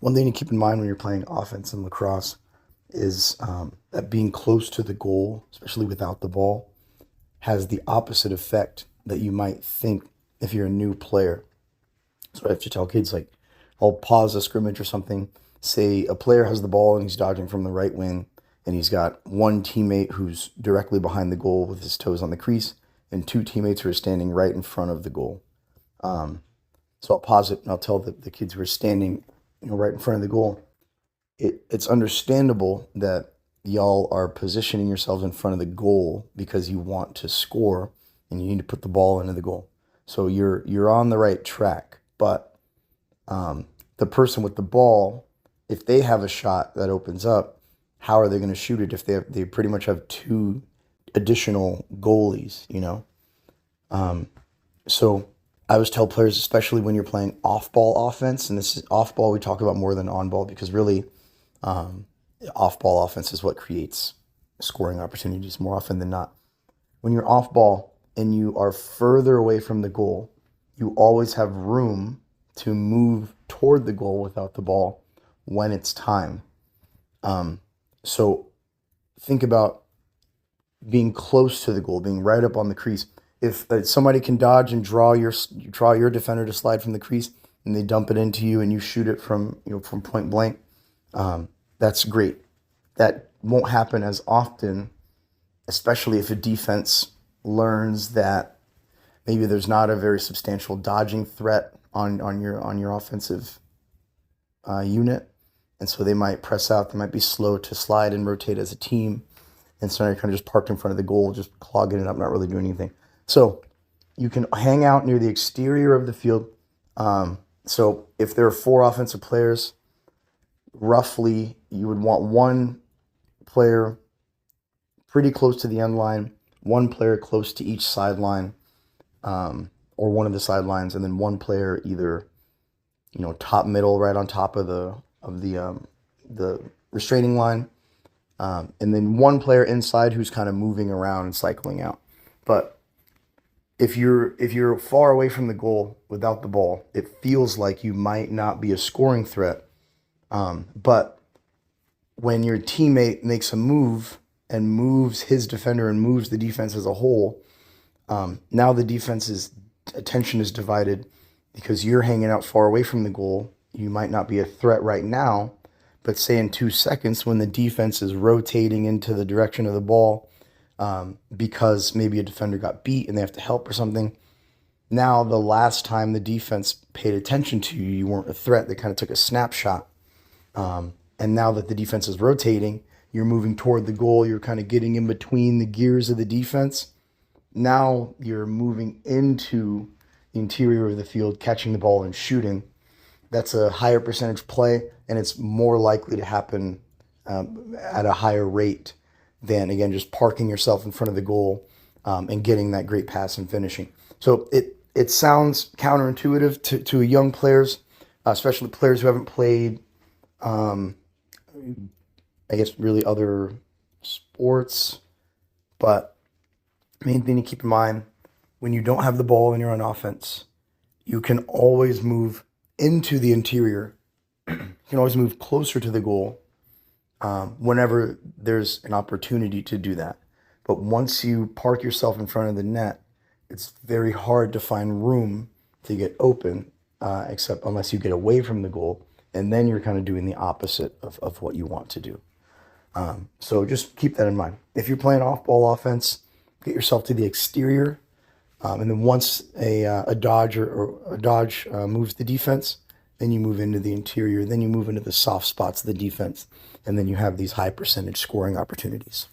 One thing to keep in mind when you're playing offense in lacrosse is that being close to the goal, especially without the ball, has the opposite effect that you might think if you're a new player. So I have to tell kids, like, I'll pause a scrimmage or something. Say a player has the ball and he's dodging from the right wing, and he's got one teammate who's directly behind the goal with his toes on the crease, and two teammates who are standing right in front of the goal. Um, so I'll pause it and I'll tell the kids who are standing, right in front of the goal. It's understandable that y'all are positioning yourselves in front of the goal because you want to score and you need to put the ball into the goal. So you're on the right track, but the person with the ball, if they have a shot that opens up, how are they going to shoot it if they pretty much have two additional goalies? So I always tell players, especially when you're playing off-ball offense, and this is off-ball we talk about more than on-ball because really off-ball offense is what creates scoring opportunities more often than not. When you're off-ball and you are further away from the goal, you always have room to move toward the goal without the ball when it's time. So think about being close to the goal, being right up on the crease. If somebody can dodge and draw your defender to slide from the crease, and they dump it into you, and you shoot it from point blank, that's great. That won't happen as often, especially if a defense learns that maybe there's not a very substantial dodging threat on your offensive unit, and so they might press out. They might be slow to slide and rotate as a team, and so you're kind of just parked in front of the goal, just clogging it up, not really doing anything. So you can hang out near the exterior of the field. So if there are four offensive players, roughly you would want one player pretty close to the end line, one player close to each sideline, or one of the sidelines, and then one player either top middle, right on top of the restraining line, and then one player inside who's kind of moving around and cycling out. But if you're far away from the goal without the ball, it feels like you might not be a scoring threat. But when your teammate makes a move and moves his defender and moves the defense as a whole, now the defense's attention is divided because you're hanging out far away from the goal. You might not be a threat right now, but say in 2 seconds when the defense is rotating into the direction of the ball, because maybe a defender got beat and they have to help or something. Now, the last time the defense paid attention to you, you weren't a threat. They kind of took a snapshot. And now that the defense is rotating, you're moving toward the goal. You're kind of getting in between the gears of the defense. Now you're moving into the interior of the field, catching the ball and shooting. That's a higher percentage play, and it's more likely to happen at a higher rate than, again, just parking yourself in front of the goal and getting that great pass and finishing. So it sounds counterintuitive to young players, especially players who haven't played, I guess, really other sports. But the main thing to keep in mind, when you don't have the ball and you're on offense, you can always move into the interior. You can always move closer to the goal whenever there's an opportunity to do that. But once you park yourself in front of the net, it's very hard to find room to get open, except unless you get away from the goal, and then you're kind of doing the opposite of what you want to do. So just keep that in mind. If you're playing off-ball offense, get yourself to the exterior, and then once a dodge moves the defense, then you move into the interior, then you move into the soft spots of the defense, and then you have these high percentage scoring opportunities.